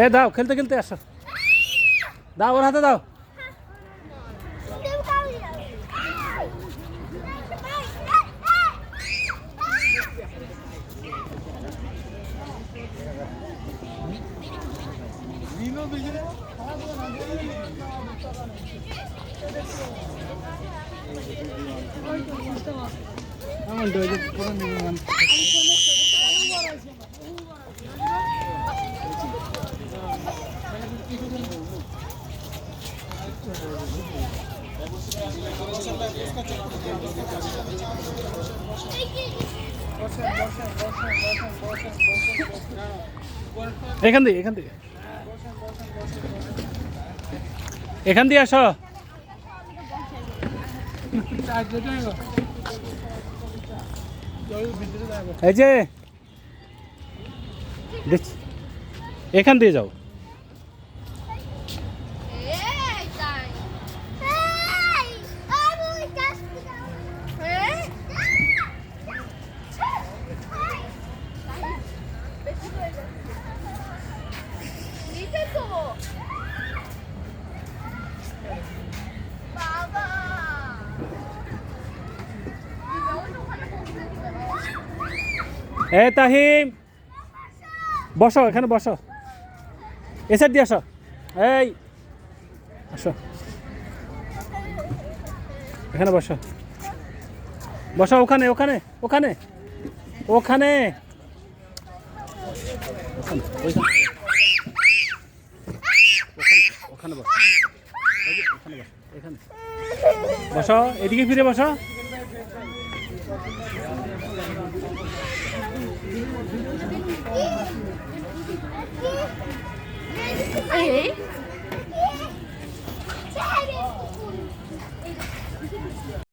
এ দাও, খেলতে খেলতে আসো, দাও ওর হাতে দাও। এখান দিয়ে এখান দিয়ে এখান দিয়ে আসো। এই যে দেখছি, এখান দিয়ে যাও। এ তাহিম, বসো, এখানে বসো, এ সাইড দিয়ে আসো। এই আসো, এখানে বসো, বসো, ওখানে ওখানে ওখানে ওখানে ওখানে বসো, এখানে বসো, এদিকে ফিরে বসো। Hey.